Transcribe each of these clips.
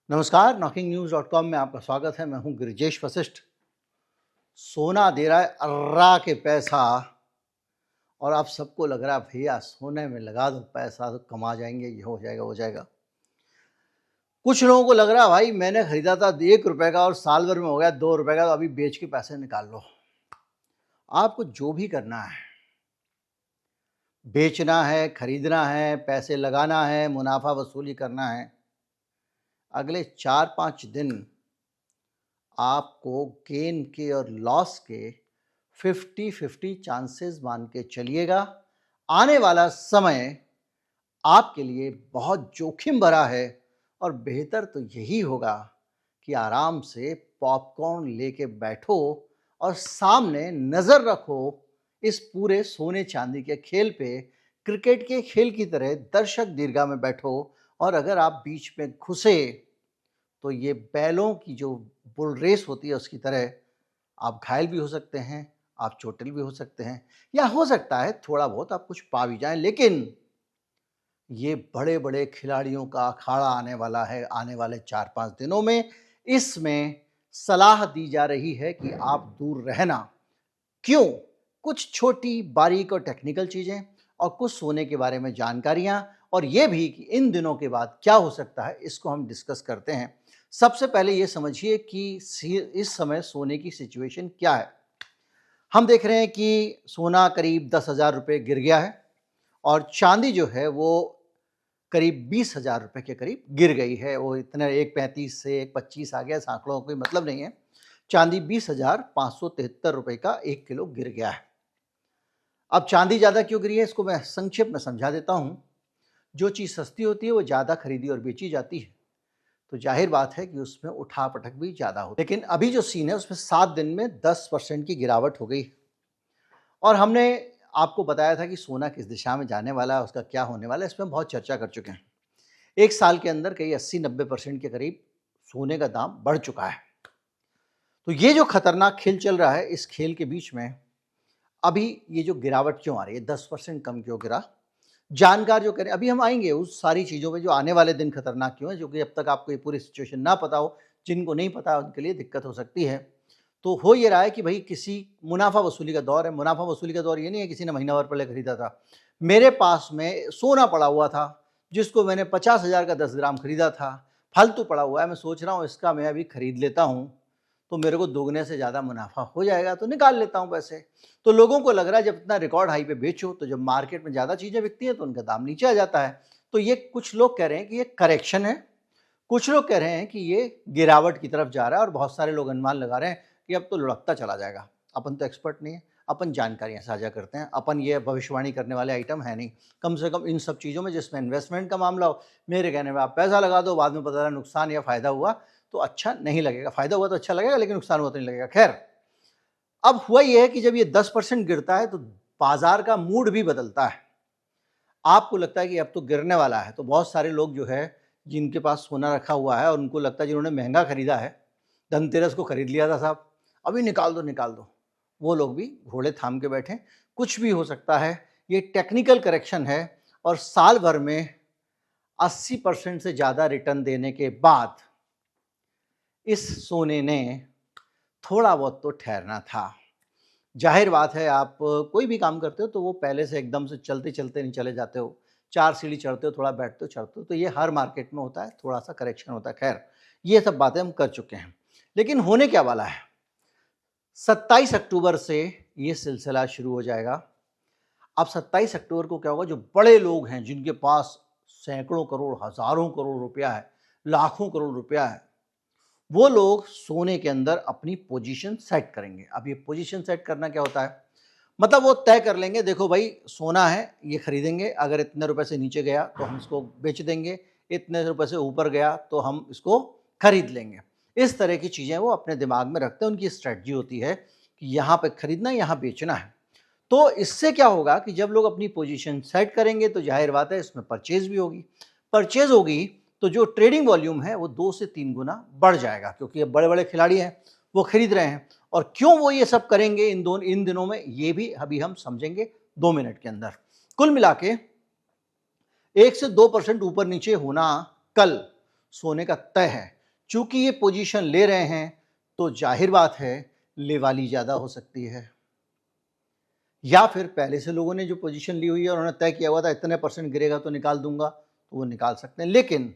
नमस्कार, knocking-news.com में आपका स्वागत है। मैं हूं गिरिजेश वशिष्ठ। सोना दे रहा है अर्रा के पैसा और आप सबको लग रहा है भैया सोने में लगा दो पैसा तो कमा जाएंगे, ये हो जाएगा, हो जाएगा। कुछ लोगों को लग रहा है भाई मैंने खरीदा था ₹1 का और साल भर में हो गया ₹2 का, तो अभी बेच के पैसे निकाल लो। आपको जो भी करना है, बेचना है, खरीदना है, पैसे लगाना है, मुनाफा वसूली करना है, अगले 4-5 दिन आपको गेन के और लॉस के 50-50 चांसेस मान के चलिएगा। आने वाला समय आपके लिए बहुत जोखिम भरा है और बेहतर तो यही होगा कि आराम से पॉपकॉर्न लेके बैठो और सामने नज़र रखो इस पूरे सोने चांदी के खेल पे। क्रिकेट के खेल की तरह दर्शक दीर्घा में बैठो और अगर आप बीच में घुसे तो ये बैलों की जो बुल रेस होती है उसकी तरह आप घायल भी हो सकते हैं, आप चोटिल भी हो सकते हैं, या हो सकता है थोड़ा बहुत आप कुछ पा भी जाएं। लेकिन ये बड़े-बड़े खिलाड़ियों का अखाड़ा आने वाला है आने वाले 4-5 दिनों में। इसमें सलाह दी जा रही है कि आप दूर रहना। क्यों? कुछ छोटी बारीक और टेक्निकल चीज़ें और कुछ सोने के बारे में जानकारियाँ और ये भी कि इन दिनों के बाद क्या हो सकता है, इसको हम डिस्कस करते हैं। सबसे पहले ये समझिए कि इस समय सोने की सिचुएशन क्या है। हम देख रहे हैं कि सोना करीब 10,000 रुपये गिर गया है और चांदी जो है वो करीब 20,000 रुपये के करीब गिर गई है। वो इतने 1.35 से 1.25 आ गया, इस आंकड़ों का कोई मतलब नहीं है। चांदी 20,573 रुपये का 1 किलो गिर गया है। अब चांदी ज़्यादा क्यों गिरी है, इसको मैं संक्षेप में समझा देता हूँ। जो चीज़ सस्ती होती है वो ज़्यादा खरीदी और बेची जाती है, तो जाहिर बात है कि उसमें उठा-पटक भी ज़्यादा होती है। लेकिन अभी जो सीन है उसमें 7 दिन में 10% की गिरावट हो गई और हमने आपको बताया था कि सोना किस दिशा में जाने वाला है, उसका क्या होने वाला है, इसमें बहुत चर्चा कर चुके हैं। 1 साल के अंदर कहीं 80-90% के करीब सोने का दाम बढ़ चुका है। तो ये जो खतरनाक खेल चल रहा है, इस खेल के बीच में अभी ये जो गिरावट क्यों आ रही है, 10% कम क्यों गिरा? जानकार जो करें, अभी हम आएँगे उस सारी चीज़ों में जो आने वाले दिन खतरनाक क्यों है, जो कि जब तक आपको ये पूरी सिचुएशन ना पता हो, जिनको नहीं पता है उनके लिए दिक्कत हो सकती है। तो हो ये रहा है कि भई किसी मुनाफ़ा वसूली का दौर है। मुनाफ़ा वसूली का दौर ये नहीं है किसी ने महीना भर पहले खरीदा था। मेरे पास में सोना पड़ा हुआ था, जिसको मैंने 50,000 का 10 ग्राम खरीदा था, फालतू पड़ा हुआ है, मैं सोच रहा हूँ इसका मैं अभी खरीद लेता हूँ, तो मेरे को दोगुने से ज़्यादा मुनाफ़ा हो जाएगा, तो निकाल लेता हूँ पैसे। तो लोगों को लग रहा है जब इतना रिकॉर्ड हाई पे बेचो, तो जब मार्केट में ज़्यादा चीज़ें बिकती हैं तो उनका दाम नीचे आ जाता है। तो ये कुछ लोग कह रहे हैं कि ये करेक्शन है, कुछ लोग कह रहे हैं कि ये गिरावट की तरफ जा रहा है और बहुत सारे लोग अनुमान लगा रहे हैं कि अब तो लुढ़कता चला जाएगा। अपन तो एक्सपर्ट नहीं है, अपन जानकारियाँ साझा करते हैं, अपन ये भविष्यवाणी करने वाले आइटम है नहीं। कम से कम इन सब चीज़ों में जिसमें इन्वेस्टमेंट का मामला हो, मेरे कहने में आप पैसा लगा दो, बाद में पता चला नुकसान या फ़ायदा हुआ तो अच्छा नहीं लगेगा। फ़ायदा हुआ तो अच्छा लगेगा लेकिन नुकसान हुआ तो नहीं लगेगा। खैर, अब हुआ ये है कि जब ये 10% गिरता है तो बाज़ार का मूड भी बदलता है। आपको लगता है कि अब तो गिरने वाला है, तो बहुत सारे लोग जो है जिनके पास सोना रखा हुआ है और उनको लगता है जिन्होंने महंगा खरीदा है, धनतेरस को खरीद लिया था साहब, अभी निकाल दो, निकाल दो। वो लोग भी घोड़े थाम के बैठे। कुछ भी हो सकता है, ये टेक्निकल करेक्शन है और साल भर में 80% से ज़्यादा रिटर्न देने के बाद इस सोने ने थोड़ा बहुत तो ठहरना था। ज़ाहिर बात है आप कोई भी काम करते हो तो वो पहले से एकदम से चलते-चलते नहीं चले जाते हो। 4 सीढ़ी चढ़ते हो, थोड़ा बैठते हो, चढ़ते हो, तो ये हर मार्केट में होता है, थोड़ा-सा करेक्शन होता है। खैर, ये सब बातें हम कर चुके हैं। लेकिन होने क्या वाला है? 27 अक्टूबर से ये सिलसिला शुरू हो जाएगा। अब 27 अक्टूबर को क्या होगा, जो बड़े लोग हैं, जिनके पास सैकड़ों करोड़, हज़ारों करोड़ रुपया है, लाखों करोड़ रुपया है, वो लोग सोने के अंदर अपनी पोजीशन सेट करेंगे। अब ये पोजीशन सेट करना क्या होता है? मतलब वो तय कर लेंगे, देखो भाई सोना है, ये खरीदेंगे, अगर इतने रुपए से नीचे गया तो हम इसको बेच देंगे, इतने रुपए से ऊपर गया तो हम इसको खरीद लेंगे। इस तरह की चीज़ें वो अपने दिमाग में रखते हैं, उनकी स्ट्रैटेजी होती है कि यहाँ पे खरीदना है, यहाँ बेचना है। तो इससे क्या होगा कि जब लोग अपनी पोजीशन सेट करेंगे तो जाहिर बात है इसमें परचेज़ भी होगी। परचेज़ होगी तो जो ट्रेडिंग वॉल्यूम है वो 2 से 3 गुना बढ़ जाएगा, क्योंकि ये बड़े-बड़े खिलाड़ी हैं, वो खरीद रहे हैं। और क्यों वो ये सब करेंगे इन दिनों में, ये भी अभी हम समझेंगे 2 मिनट के अंदर। कुल मिला के 1 से 2% ऊपर नीचे होना कल सोने का तय है। चूंकि ये पोजीशन ले रहे हैं तो जाहिर बात है लेवाली ज़्यादा हो सकती है, या फिर पहले से लोगों ने जो पोजीशन ली हुई है उन्होंने तय किया हुआ था इतने % गिरेगा तो निकाल दूंगा, तो वो निकाल सकते हैं। लेकिन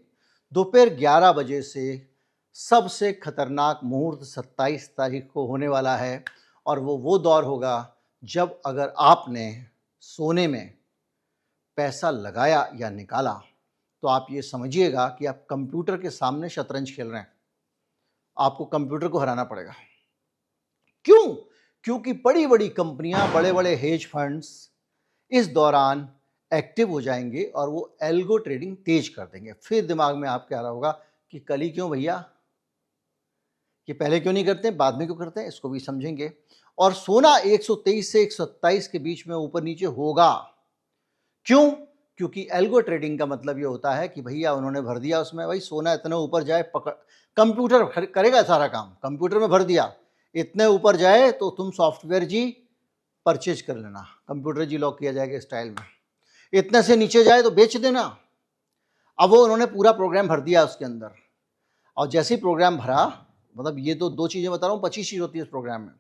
दोपहर 11 बजे से सबसे खतरनाक मुहूर्त 27 तारीख को होने वाला है, और वो दौर होगा जब अगर आपने सोने में पैसा लगाया या निकाला तो आप ये समझिएगा कि आप कंप्यूटर के सामने शतरंज खेल रहे हैं, आपको कंप्यूटर को हराना पड़ेगा। क्यों? क्योंकि बड़ी बड़ी कंपनियां, बड़े बड़े हेज फंड्स इस दौरान एक्टिव हो जाएंगे और वो एल्गो ट्रेडिंग तेज कर देंगे। फिर दिमाग में आपके आ रहा होगा कि कल ही क्यों भैया, ये पहले क्यों नहीं करते, बाद में क्यों करते हैं, इसको भी समझेंगे। और सोना 123 से 127 के बीच में ऊपर नीचे होगा। क्यों? क्योंकि एल्गो ट्रेडिंग का मतलब ये होता है कि भैया उन्होंने भर दिया उसमें, भाई सोना इतने ऊपर जाए, पकड़, कंप्यूटर करेगा सारा काम, कंप्यूटर में भर दिया, इतने ऊपर जाए तो तुम सॉफ्टवेयर जी परचेज कर लेना, कंप्यूटर जी लॉक किया जाएगा स्टाइल में, इतने से नीचे जाए तो बेच देना। अब वो उन्होंने पूरा प्रोग्राम भर दिया उसके अंदर, और जैसे ही प्रोग्राम भरा, मतलब ये तो 2 चीज़ें बता रहा हूँ, 25 चीज़ होती है इस प्रोग्राम में।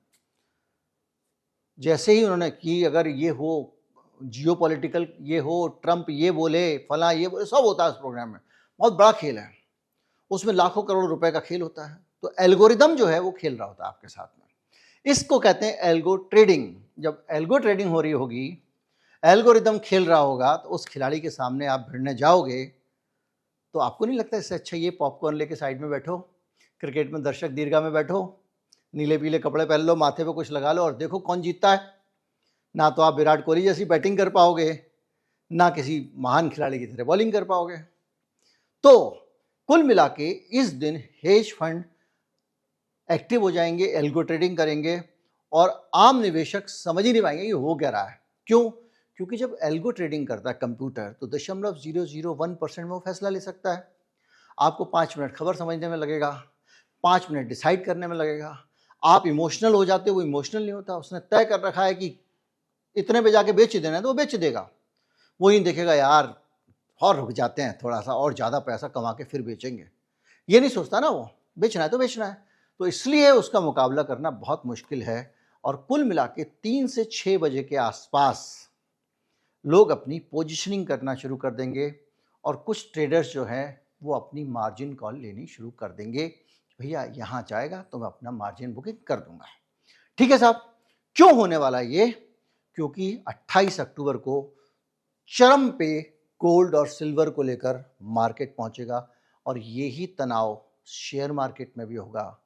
जैसे ही उन्होंने कि अगर ये हो, जियो पॉलिटिकल ये हो, ट्रंप ये बोले, फला ये बोले, सब होता है इस प्रोग्राम में, बहुत बड़ा खेल है, उसमें लाखों करोड़ रुपए का खेल होता है। तो एल्गोरिदम जो है वो खेल रहा होता है आपके साथ में, इसको कहते हैं एल्गो ट्रेडिंग। जब एल्गो ट्रेडिंग हो रही होगी, एल्गोरिदम खेल रहा होगा, तो उस खिलाड़ी के सामने आप भिड़ने जाओगे तो आपको नहीं लगता इससे अच्छा ये पॉपकॉर्न लेके साइड में बैठो, क्रिकेट में दर्शक दीर्घा में बैठो, नीले पीले कपड़े पहन लो, माथे पे कुछ लगा लो और देखो कौन जीतता है। ना तो आप विराट कोहली जैसी बैटिंग कर पाओगे, ना किसी महान खिलाड़ी की तरह बॉलिंग कर पाओगे। तो कुल मिला के इस दिन हेज फंड एक्टिव हो जाएंगे, एल्गो ट्रेडिंग करेंगे, और आम निवेशक समझ ही नहीं पाएंगे कि हो क्या रहा है। क्यों? क्योंकि जब एल्गो ट्रेडिंग करता है कंप्यूटर तो 0.001% में वो फैसला ले सकता है। आपको 5 मिनट खबर समझने में लगेगा, 5 मिनट डिसाइड करने में लगेगा। आप इमोशनल हो जाते हो, वो इमोशनल नहीं होता, उसने तय कर रखा है कि इतने पे जाके बेच देना है तो वो बेच देगा। वो ही देखेगा यार और रुक जाते हैं, थोड़ा सा और ज़्यादा पैसा कमा के फिर बेचेंगे, ये नहीं सोचता ना, वो बेचना है तो बेचना है। तो इसलिए उसका मुकाबला करना बहुत मुश्किल है। और कुल मिला के 3 से 6 बजे के आसपास लोग अपनी पोजीशनिंग करना शुरू कर देंगे, और कुछ ट्रेडर्स जो हैं वो अपनी मार्जिन कॉल लेनी शुरू कर देंगे, भैया यहाँ जाएगा तो मैं अपना मार्जिन बुकिंग कर दूंगा। ठीक है साहब, क्यों होने वाला ये? क्योंकि 28 अक्टूबर को चरम पे गोल्ड और सिल्वर को लेकर मार्केट पहुंचेगा, और यही तनाव शेयर मार्केट में भी होगा।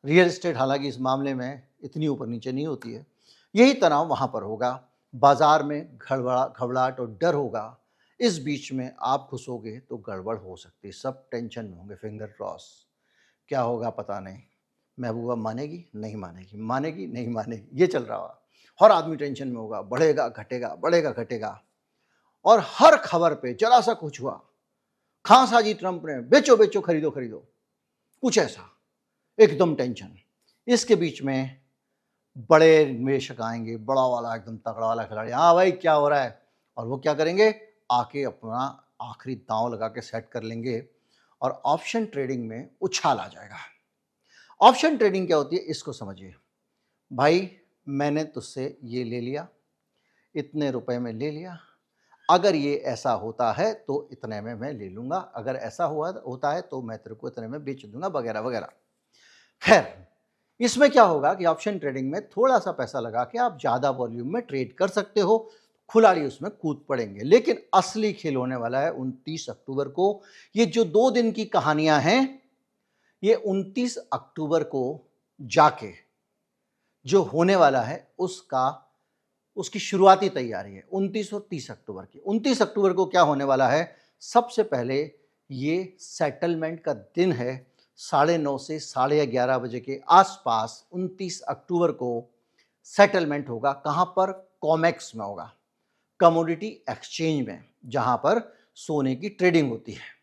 रियल एस्टेट हालांकि इस मामले में इतनी ऊपर नीचे नहीं होती है, यही तनाव वहां पर होगा। बाजार में घबराहट और डर होगा। इस बीच में आप घुसोगे तो गड़बड़ हो सकती है, सब टेंशन में होंगे, फिंगर क्रॉस, क्या होगा पता नहीं, महबूबा मानेगी नहीं मानेगी, मानेगी नहीं मानेगी, ये चल रहा होगा। हर आदमी टेंशन में होगा, बढ़ेगा घटेगा, बढ़ेगा घटेगा, और हर खबर पे जरा सा कुछ हुआ, खासा जी ट्रंप ने बेचो बेचो, खरीदो खरीदो, कुछ ऐसा, एकदम टेंशन। इसके बीच में बड़े निवेशक आएंगे, बड़ा वाला एकदम तगड़ा वाला खिलाड़ी, हाँ भाई क्या हो रहा है, और वो क्या करेंगे, आके अपना आखिरी दांव लगा के सेट कर लेंगे, और ऑप्शन ट्रेडिंग में उछाल आ जाएगा। ऑप्शन ट्रेडिंग क्या होती है इसको समझिए। भाई मैंने तुझसे ये ले लिया, इतने रुपए में ले लिया, अगर ये ऐसा होता है तो इतने में मैं ले लूंगा, अगर ऐसा होता है तो मैं तेरे को इतने में बेच दूंगा, वगैरह वगैरह। खैर, इसमें क्या होगा कि ऑप्शन ट्रेडिंग में थोड़ा सा पैसा लगा के आप ज़्यादा वॉल्यूम में ट्रेड कर सकते हो, खिलाड़ी उसमें कूद पड़ेंगे। लेकिन असली खेल होने वाला है 29 अक्टूबर को। ये जो 2 दिन की कहानियां हैं, ये 29 अक्टूबर को जाके जो होने वाला है उसकी शुरुआती तैयारी है 29 और 30 अक्टूबर की। 29 अक्टूबर को क्या होने वाला है, सबसे पहले ये सेटलमेंट का दिन है। 9:30 से 11:30 बजे के आसपास 29 अक्टूबर को सेटलमेंट होगा। कहाँ पर? कॉमेक्स में होगा, कमोडिटी एक्सचेंज में, जहां पर सोने की ट्रेडिंग होती है।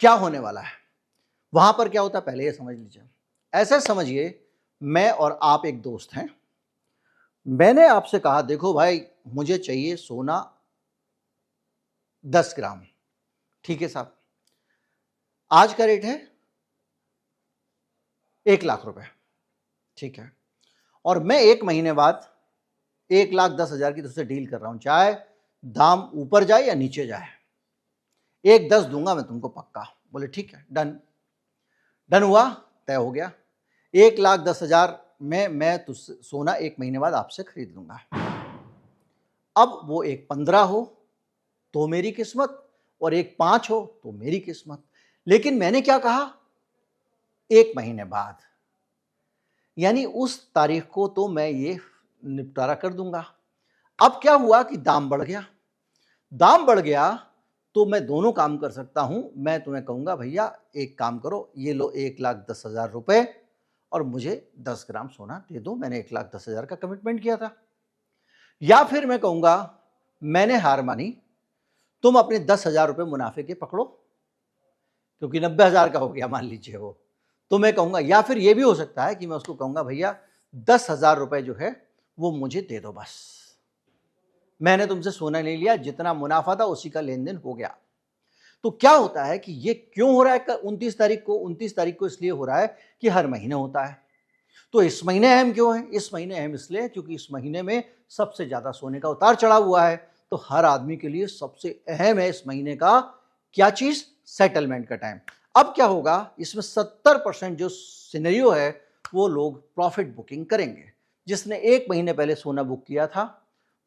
क्या होने वाला है वहां पर, क्या होता है पहले ये समझ लीजिए। ऐसे समझिए मैं और आप एक दोस्त हैं, मैंने आपसे कहा देखो भाई मुझे चाहिए सोना 10 ग्राम, ठीक है साहब, आज का रेट है 1,00,000 रुपए, ठीक है। और मैं 1 महीने बाद 1,10,000 की तुझसे डील कर रहा हूं, चाहे दाम ऊपर जाए या नीचे जाए, 1,10 दूंगा मैं तुमको पक्का। बोले ठीक है, डन। डन हुआ, तय हो गया। 1,10,000 में मैं तुझसे सोना 1 महीने बाद आपसे खरीद लूंगा। अब वो 1,15 हो तो मेरी किस्मत, और 1,5 हो तो मेरी किस्मत। लेकिन मैंने क्या कहा, 1 महीने बाद, यानी उस तारीख को तो मैं ये निपटारा कर दूंगा। अब क्या हुआ कि दाम बढ़ गया। दाम बढ़ गया तो मैं दोनों काम कर सकता हूं। मैं तुम्हें कहूंगा भैया एक काम करो, ये लो 1,10,000 रुपए और मुझे 10 ग्राम सोना दे दो, मैंने 1,10,000 का कमिटमेंट किया था। या फिर मैं कहूंगा मैंने हार मानी, तुम अपने 10,000 रुपए मुनाफे के पकड़ो, क्योंकि 90,000 का हो गया मान लीजिए वो। तो मैं कहूंगा, या फिर ये भी हो सकता है कि मैं उसको कहूंगा भैया 10,000 रुपए जो है वो मुझे दे दो, बस मैंने तुमसे सोना नहीं लिया, जितना मुनाफा था उसी का लेन देन हो गया। तो क्या होता है कि ये क्यों हो रहा है 29 तारीख को? 29 तारीख को इसलिए हो रहा है कि हर महीने होता है। तो इस महीने अहम क्यों है? इस महीने अहम इसलिए क्योंकि इस महीने में सबसे ज्यादा सोने का उतार चढ़ाव हुआ है। तो हर आदमी के लिए सबसे अहम है इस महीने का क्या चीज? सेटलमेंट का टाइम। अब क्या होगा, इसमें 70% जो सिनेरियो है वो लोग प्रॉफिट बुकिंग करेंगे। जिसने 1 महीने पहले सोना बुक किया था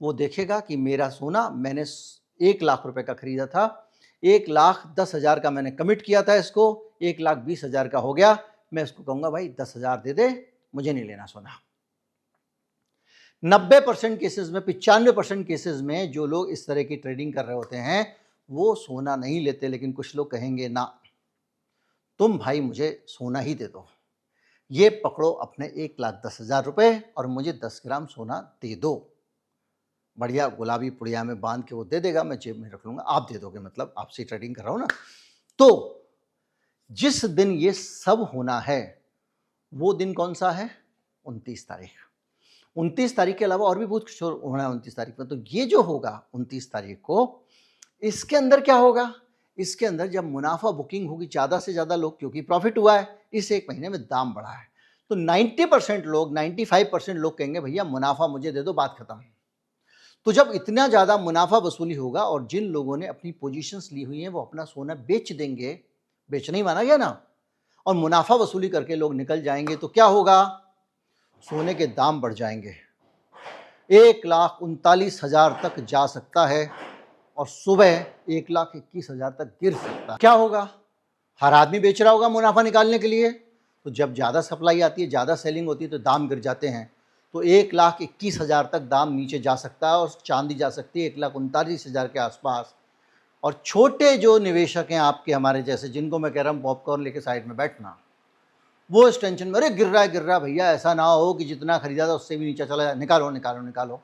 वो देखेगा कि मेरा सोना मैंने 1,00,000 रुपए का खरीदा था, 1,10,000 का मैंने कमिट किया था, इसको 1,20,000 का हो गया। मैं इसको कहूंगा भाई 10,000 दे दे, मुझे नहीं लेना सोना। 90% केसेस में, 95% केसेस में जो लोग इस तरह की ट्रेडिंग कर रहे होते हैं वो सोना नहीं लेते। लेकिन कुछ लोग कहेंगे ना, तुम भाई मुझे सोना ही दे दो, ये पकड़ो अपने 1,10,000 रुपए और मुझे 10 ग्राम सोना दे दो। बढ़िया गुलाबी पुड़िया में बांध के वो दे देगा, मैं जेब में रख लूंगा, आप दे दोगे, मतलब आपसे ट्रेडिंग कर रहा हूं ना। तो जिस दिन ये सब होना है वो दिन कौन सा है? 29 तारीख। 29 तारीख के अलावा और भी बहुत कुछ होना है 29 तारीख में। तो ये जो होगा 29 तारीख को, इसके अंदर क्या होगा? इसके अंदर जब मुनाफा बुकिंग होगी, ज़्यादा से ज़्यादा लोग, क्योंकि प्रॉफिट हुआ है, इस 1 महीने में दाम बढ़ा है, तो 90% लोग, 95% लोग कहेंगे भैया मुनाफा मुझे दे दो, बात खत्म। तो जब इतना ज़्यादा मुनाफा वसूली होगा और जिन लोगों ने अपनी पोजीशंस ली हुई हैं वो अपना सोना बेच देंगे, बेचना ही माना गया ना, और मुनाफा वसूली करके लोग निकल जाएंगे, तो क्या होगा? सोने के दाम बढ़ जाएंगे, 1,39,000 तक जा सकता है और सुबह 1,21,000 तक गिर सकता है। क्या होगा? हर आदमी बेच रहा होगा मुनाफा निकालने के लिए, तो जब ज़्यादा सप्लाई आती है, ज़्यादा सेलिंग होती है, तो दाम गिर जाते हैं। तो 1,21,000 तक दाम नीचे जा सकता है और चांदी जा सकती है 1,39,000 के आसपास। और छोटे जो निवेशक हैं आपके, हमारे जैसे, जिनको मैं कह रहा हूँ पॉपकॉर्न लेके साइड में बैठना, वो इस टेंशन में, अरे गिर रहा है भैया, ऐसा ना हो कि जितना खरीदा था उससे भी नीचे चला जाए, निकालो निकालो निकालो।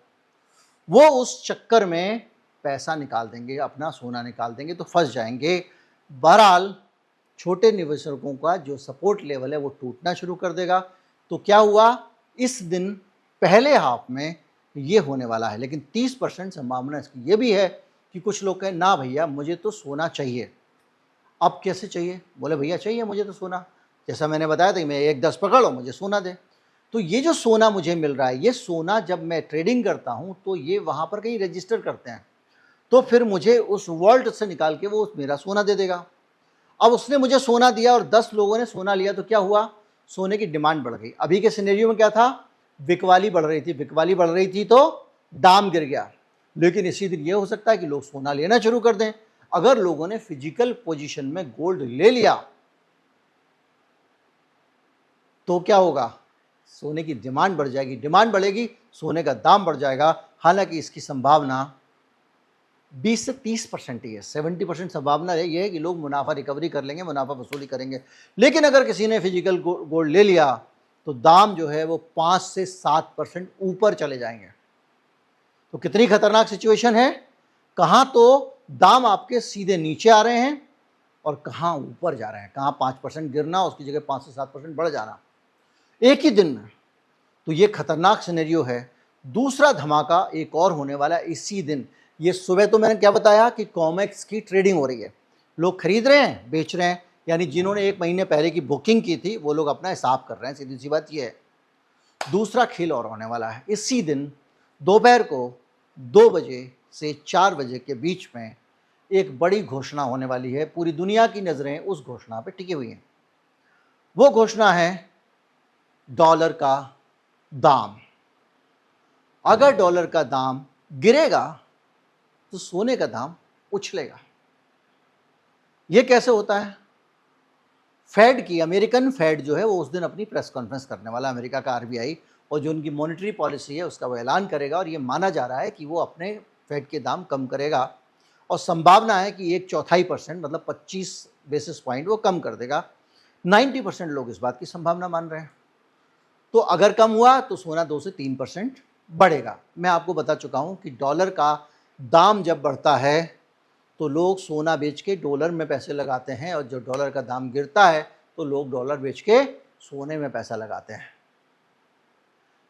वो उस चक्कर में पैसा निकाल देंगे, अपना सोना निकाल देंगे, तो फंस जाएंगे। बहरहाल छोटे निवेशकों का जो सपोर्ट लेवल है वो टूटना शुरू कर देगा। तो क्या हुआ, इस दिन पहले हाफ में ये होने वाला है। लेकिन 30% संभावना इसकी ये भी है कि कुछ लोग कहें ना भैया मुझे तो सोना चाहिए। अब कैसे चाहिए? बोले भैया चाहिए मुझे तो सोना, जैसा मैंने बताया था कि मैं 1,10 पकड़ो मुझे सोना दे। तो ये जो सोना मुझे मिल रहा है, ये सोना जब मैं ट्रेडिंग करता हूँ तो ये वहाँ पर कहीं रजिस्टर करते हैं, तो फिर मुझे उस वॉल्ट से निकाल के वो मेरा सोना दे देगा। अब उसने मुझे सोना दिया और 10 लोगों ने सोना लिया, तो क्या हुआ? सोने की डिमांड बढ़ गई। अभी के सिनेरियो में क्या था? बिकवाली बढ़ रही थी, बिकवाली बढ़ रही थी तो दाम गिर गया। लेकिन इसी दिन ये हो सकता है कि लोग सोना लेना शुरू कर दें। अगर लोगों ने फिजिकल पोजीशन में गोल्ड ले लिया तो क्या होगा? सोने की डिमांड बढ़ जाएगी, डिमांड बढ़ेगी, सोने का दाम बढ़ जाएगा। हालांकि इसकी संभावना 20 से 30% ही है, 70% संभावना ये है कि लोग मुनाफा रिकवरी कर लेंगे, मुनाफा वसूली करेंगे। लेकिन अगर किसी ने फिजिकल गोल्ड ले लिया तो दाम जो है वो 5 से 7% ऊपर चले जाएंगे। तो कितनी खतरनाक सिचुएशन है, कहाँ तो दाम आपके सीधे नीचे आ रहे हैं और कहाँ ऊपर जा रहे हैं, कहाँ 5% गिरना, उसकी जगह 5 से 7% बढ़ जाना एक ही दिन में। तो ये खतरनाक सिनेरियो है। दूसरा धमाका एक और होने वाला है इसी दिन। ये सुबह तो मैंने क्या बताया कि कॉमेक्स की ट्रेडिंग हो रही है, लोग खरीद रहे हैं, बेच रहे हैं, यानी जिन्होंने 1 महीने पहले की बुकिंग की थी वो लोग अपना हिसाब कर रहे हैं, सीधी सी बात ये है। दूसरा खेल और होने वाला है, इसी दिन दोपहर को 2 बजे से 4 बजे के बीच में एक बड़ी घोषणा होने वाली है। पूरी दुनिया की नज़रें उस घोषणा पे टिकी हुई हैं। वो घोषणा है डॉलर का दाम। अगर डॉलर का दाम गिरेगा तो सोने का दाम उछलेगा। ये कैसे होता है? फेड की, अमेरिकन फेड जो है वो उस दिन अपनी प्रेस कॉन्फ्रेंस करने वाला, अमेरिका का आरबीआई, और जो उनकी मॉनेटरी पॉलिसी है उसका वो ऐलान करेगा, और ये माना जा रहा है कि वो अपने फेड के दाम कम करेगा, और संभावना है कि 1/4% मतलब 25 बेसिस पॉइंट वो कम कर देगा। 90% लोग इस बात की संभावना मान रहे हैं। तो अगर कम हुआ तो सोना 2 से 3% बढ़ेगा। मैं आपको बता चुका हूँ कि डॉलर का दाम जब बढ़ता है तो लोग सोना बेच के डॉलर में पैसे लगाते हैं, और जब डॉलर का दाम गिरता है तो लोग डॉलर बेच के सोने में पैसा लगाते हैं।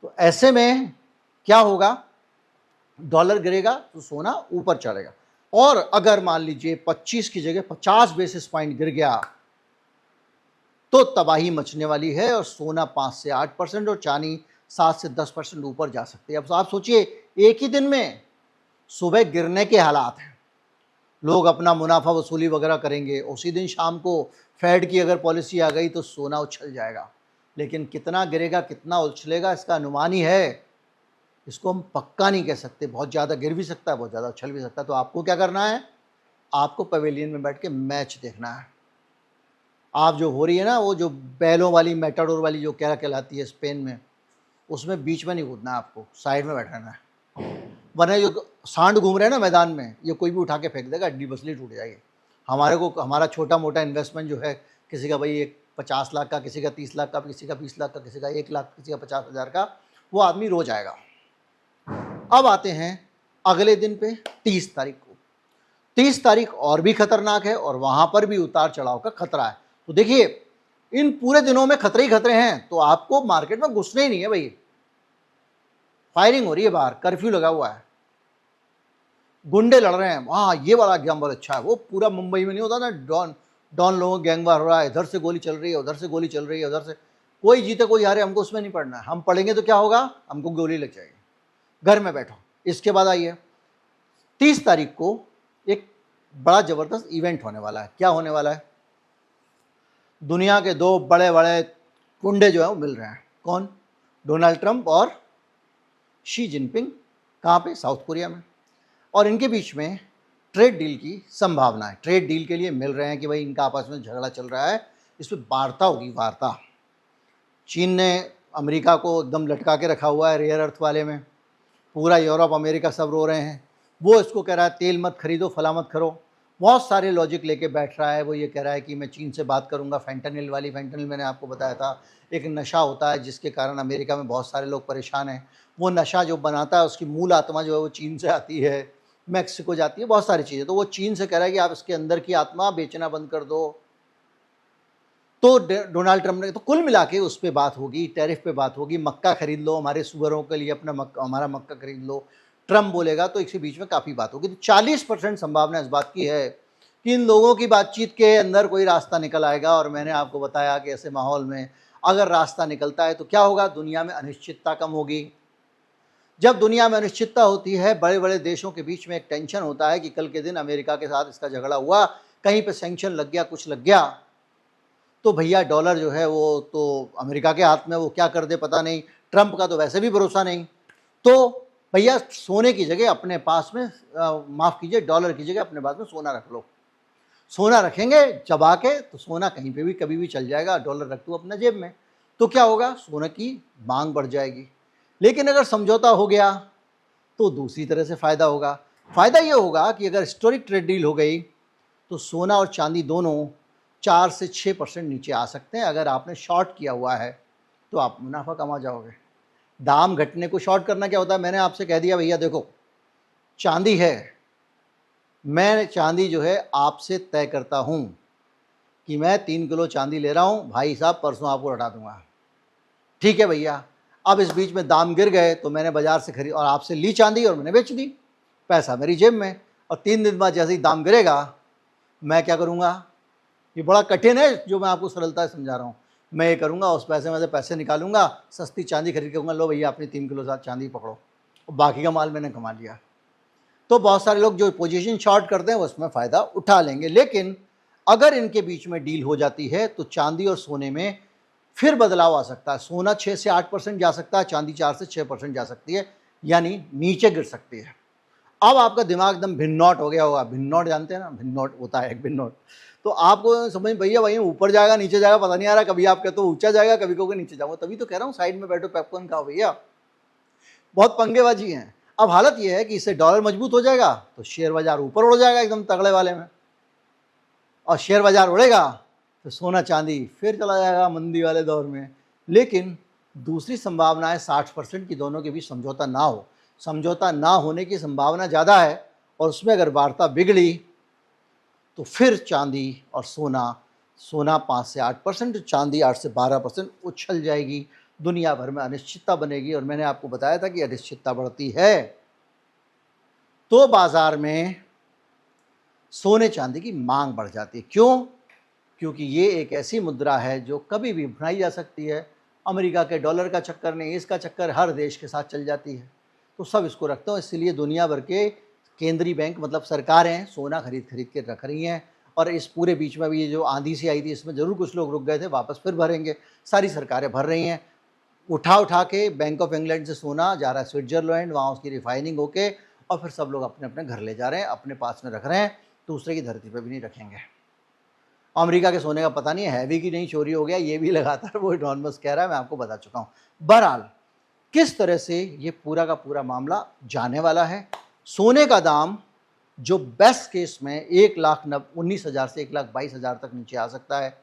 तो ऐसे में क्या होगा? डॉलर गिरेगा तो सोना ऊपर चढ़ेगा, और अगर मान लीजिए 25 की जगह 50 बेसिस पॉइंट गिर गया तो तबाही मचने वाली है, और सोना 5 से 8% और चांदी 7 से 10% ऊपर जा सकती है। अब आप सोचिए, एक ही दिन में सुबह गिरने के हालात हैं, लोग अपना मुनाफा वसूली वगैरह करेंगे, उसी दिन शाम को फेड की अगर पॉलिसी आ गई तो सोना उछल जाएगा। लेकिन कितना गिरेगा, कितना उछलेगा, इसका अनुमान ही है, इसको हम पक्का नहीं कह सकते। बहुत ज़्यादा गिर भी सकता है, बहुत ज़्यादा उछल भी सकता है। तो आपको क्या करना है? आपको पवेलियन में बैठ के मैच देखना है। आप जो हो रही है ना, वो जो बैलों वाली, मैटाडोर वाली जो क्या कहलाती है स्पेन में, उसमें बीच में नहीं कूदना है, आपको साइड में बैठना है। वरना जो सांड घूम रहे हैं ना मैदान में, ये कोई भी उठा के फेंक देगा, हड्डी बसली टूट जाएगी। हमारा छोटा मोटा इन्वेस्टमेंट जो है, किसी का भाई एक 50 लाख का, किसी का 30 लाख का, किसी का 20 लाख का, किसी का 1 लाख, किसी का 50,000 का, वो आदमी रोज आएगा। अब आते हैं अगले दिन पे 30 तारीख को। 30 तारीख और भी खतरनाक है, और वहां पर भी उतार चढ़ाव का खतरा है। तो देखिए, इन पूरे दिनों में खतरे ही खतरे हैं, तो आपको मार्केट में घुसना ही नहीं है भाई। फायरिंग हो रही है बाहर, कर्फ्यू लगा हुआ है, गुंडे लड़ रहे हैं। हाँ, ये वाला एग्जाम्पल अच्छा है। वो पूरा मुंबई में नहीं होता ना, डॉन लोगों का गैंग वार हो रहा है, इधर से गोली चल रही है, उधर से गोली चल रही है, उधर से, कोई जीते कोई हारे, हमको उसमें नहीं पड़ना है। हम पढ़ेंगे तो क्या होगा? हमको गोली लग जाएगी। घर में बैठो। इसके बाद आइए 30 तारीख को एक बड़ा जबरदस्त इवेंट होने वाला है। क्या होने वाला है? दुनिया के 2 बड़े बड़े गुंडे जो है वो मिल रहे हैं। कौन? डोनाल्ड ट्रंप और शी जिनपिंग। कहाँ पे? साउथ कोरिया में। और इनके बीच में ट्रेड डील की संभावना है। ट्रेड डील के लिए मिल रहे हैं कि भाई इनका आपस में झगड़ा चल रहा है, इस पर वार्ता होगी, वार्ता। चीन ने अमेरिका को एकदम लटका के रखा हुआ है रेयर अर्थ वाले में। पूरा यूरोप, अमेरिका सब रो रहे हैं। वो इसको कह रहा है तेल मत खरीदो, फला मत करो। बहुत सारे लॉजिक लेके बैठ रहा है। वो ये कह रहा है कि मैं चीन से बात करूंगा। फेंटानिल वाली, फेंटानिल मैंने आपको बताया था, एक नशा होता है जिसके कारण अमेरिका में बहुत सारे लोग परेशान हैं। वो नशा जो बनाता है उसकी मूल आत्मा जो है वो चीन से आती है, मैक्सिको जाती है, बहुत सारी चीज़ें। तो वो चीन से कह रहा है कि आप इसके अंदर की आत्मा बेचना बंद कर दो। तो डोनाल्ड ट्रंप ने, तो कुल मिला के उस पर बात होगी, टैरिफ पे बात होगी। मक्का खरीद लो हमारे सुअरों के लिए, अपना मक्का, हमारा मक्का खरीद लो, ट्रंप बोलेगा। तो इसके बीच में काफ़ी बात होगी। तो 40% संभावना इस बात की है कि इन लोगों की बातचीत के अंदर कोई रास्ता निकल आएगा। और मैंने आपको बताया कि ऐसे माहौल में अगर रास्ता निकलता है तो क्या होगा? दुनिया में अनिश्चितता कम होगी। जब दुनिया में अनिश्चितता होती है, बड़े बड़े देशों के बीच में एक टेंशन होता है कि कल के दिन अमेरिका के साथ इसका झगड़ा हुआ, कहीं पे सैंक्शन लग गया, कुछ लग गया, तो भैया डॉलर जो है वो तो अमेरिका के हाथ में, वो क्या कर दे पता नहीं। ट्रंप का तो वैसे भी भरोसा नहीं। तो भैया सोने की जगह अपने पास में, माफ़ कीजिए, डॉलर की जगह अपने पास में सोना रख लो। सोना रखेंगे चबा के तो सोना कहीं पे भी कभी भी चल जाएगा। डॉलर रख दो अपने जेब में, तो क्या होगा? सोने की मांग बढ़ जाएगी। लेकिन अगर समझौता हो गया तो दूसरी तरह से फ़ायदा होगा। फ़ायदा ये होगा कि अगर हिस्टोरिक ट्रेड डील हो गई तो सोना और चांदी दोनों 4 से 6% नीचे आ सकते हैं। अगर आपने शॉर्ट किया हुआ है तो आप मुनाफा कमा जाओगे। दाम घटने को शॉर्ट करना क्या होता है? मैंने आपसे कह दिया भैया देखो, चांदी है, मैं चांदी जो है आपसे तय करता हूँ कि मैं 3 किलो चांदी ले रहा हूँ भाई साहब, परसों आपको लौटा दूंगा। ठीक है भैया। अब इस बीच में दाम गिर गए तो मैंने बाज़ार से खरीद और आपसे ली चांदी और मैंने बेच दी, पैसा मेरी जेब में। और 3 दिन बाद जैसे ही दाम गिरेगा मैं क्या करूँगा? ये बड़ा कठिन है जो मैं आपको सरलता से समझा रहा हूँ। मैं ये करूँगा, उस पैसे में से पैसे निकालूंगा, सस्ती चांदी खरीद के कहूँगा लो भैया अपनी 3 किलो चांदी पकड़ो, और बाकी का माल मैंने कमा लिया। तो बहुत सारे लोग जो पोजीशन शॉर्ट करते हैं वो उसमें फ़ायदा उठा लेंगे, लेकिन अगर इनके बीच में डील हो जाती है तो चांदी और सोने में फिर बदलाव आ सकता है। सोना 6 से 8% जा सकता है, चांदी 4 से 6% जा सकती है, यानी नीचे गिर सकती है। अब आपका दिमाग एकदम भिन्नौट हो गया होगा। भिन्नौट जानते हैं ना, भिन्नौट होता है एक भिन्नौट। तो आपको समझ भैया भाई ऊपर जाएगा नीचे जाएगा पता नहीं आ रहा, कभी आप कहते हो ऊंचा जाएगा, कभी कहोगे नीचे जाऊंगा। तभी तो कह रहा हूँ साइड में बैठो पॉपकॉर्न खाओ भैया, बहुत पंगेबाजी है। अब हालत यह है कि इससे डॉलर मजबूत हो जाएगा तो शेयर बाजार ऊपर उड़ जाएगा एकदम तगड़े वाले में, और शेयर बाजार उड़ेगा तो सोना चांदी फिर चला जाएगा मंदी वाले दौर में। लेकिन दूसरी संभावना है 60% की दोनों के बीच समझौता ना हो। समझौता ना होने की संभावना ज़्यादा है, और उसमें अगर वार्ता बिगड़ी तो फिर चांदी और सोना 5 से 8%, चांदी 8 से 12% उछल जाएगी। दुनिया भर में अनिश्चितता बनेगी, और मैंने आपको बताया था कि अनिश्चितता बढ़ती है तो बाजार में सोने चांदी की मांग बढ़ जाती है। क्यों? क्योंकि ये एक ऐसी मुद्रा है जो कभी भी बनाई जा सकती है। अमेरिका के डॉलर का चक्कर नहीं, इसका चक्कर हर देश के साथ चल जाती है, तो सब इसको रखते हो। इसलिए दुनिया भर के केंद्रीय बैंक मतलब सरकारें सोना खरीद के रख रही हैं। और इस पूरे बीच में भी ये जो आंधी सी आई थी इसमें ज़रूर कुछ लोग रुक गए थे, वापस फिर भरेंगे। सारी सरकारें भर रही हैं। उठा के बैंक ऑफ इंग्लैंड से सोना जा रहा है स्विट्जरलैंड, वहाँ उसकी रिफाइनिंग होके और फिर सब लोग अपने अपने घर ले जा रहे हैं, अपने पास में रख रहे हैं, दूसरे की धरती पर भी नहीं रखेंगे। अमेरिका के सोने का पता नहीं है भी कि नहीं चोरी हो गया, ये भी लगातार वो इलॉन मस्क कह रहा है, मैं आपको बता चुका हूँ। बहरहाल किस तरह से ये पूरा का पूरा मामला जाने वाला है। सोने का दाम जो बेस्ट केस में 1,19,000 से 1,22,000 तक नीचे आ सकता है,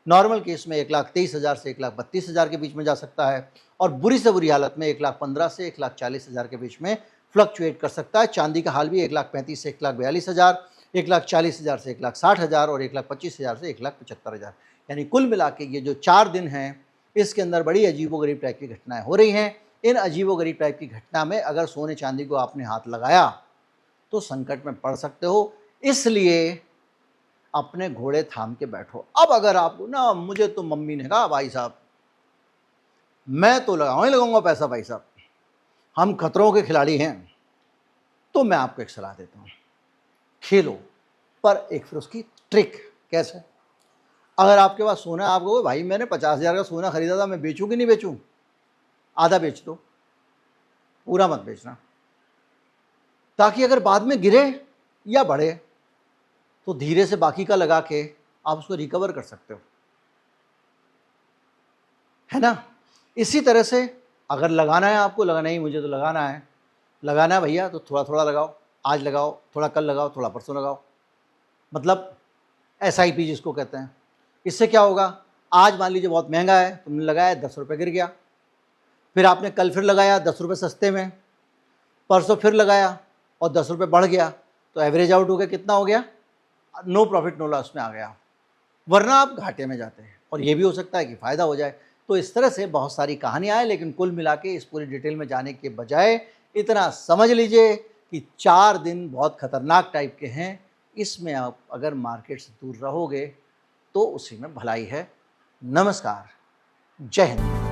नॉर्मल केस में 1,23,000 से 1,32,000 के बीच में जा सकता है, और बुरी से बुरी हालत में 1,15,000 से 1,40,000 के बीच में फ्लक्चुएट कर सकता है। चांदी का हाल भी 1,35,000 से 1,42,000, 1,40,000 से 1,60,000 और 1,25,000 से 1,75,000। यानी कुल मिला के ये जो 4 दिन हैं इसके अंदर बड़ी अजीबोगरीब टाइप की घटनाएं हो रही हैं। इन अजीबोगरीब टाइप की घटना में अगर सोने चांदी को आपने हाथ लगाया तो संकट में पड़ सकते हो। इसलिए अपने घोड़े थाम के बैठो। अब अगर आपको ना, मुझे तो मम्मी ने कहा भाई साहब मैं तो लगाऊंगा पैसा, भाई साहब हम खतरों के खिलाड़ी हैं, तो मैं आपको एक सलाह देता हूँ, खेलो, पर एक फिर उसकी ट्रिक। कैसे? अगर आपके पास सोना है, आप कहोगे भाई मैंने 50,000 का सोना खरीदा था, मैं बेचूं कि नहीं बेचूं? आधा बेच दो, पूरा मत बेचना, ताकि अगर बाद में गिरे या बढ़े तो धीरे से बाकी का लगा के आप उसको रिकवर कर सकते हो, है ना। इसी तरह से अगर लगाना है आपको, लगाना ही मुझे तो लगाना है भैया, तो थोड़ा थोड़ा लगाओ। आज लगाओ, थोड़ा कल लगाओ, थोड़ा परसों लगाओ, मतलब SIP जिसको कहते हैं। इससे क्या होगा, आज मान लीजिए बहुत महंगा है, तुमने लगाया 10 रुपये गिर गया, फिर आपने कल फिर लगाया 10 रुपये सस्ते में, परसों फिर लगाया और 10 रुपये बढ़ गया, तो एवरेज आउट हो गया, कितना हो गया? नो प्रॉफिट नो लॉस में आ गया, वरना आप घाटे में जाते हैं। और ये भी हो सकता है कि फ़ायदा हो जाए। तो इस तरह से बहुत सारी कहानियाँ हैं, लेकिन कुल मिला के इस पूरी डिटेल में जाने के बजाय इतना समझ लीजिए कि 4 दिन बहुत खतरनाक टाइप के हैं। इसमें आप अगर मार्केट से दूर रहोगे तो उसी में भलाई है। नमस्कार, जय हिंद।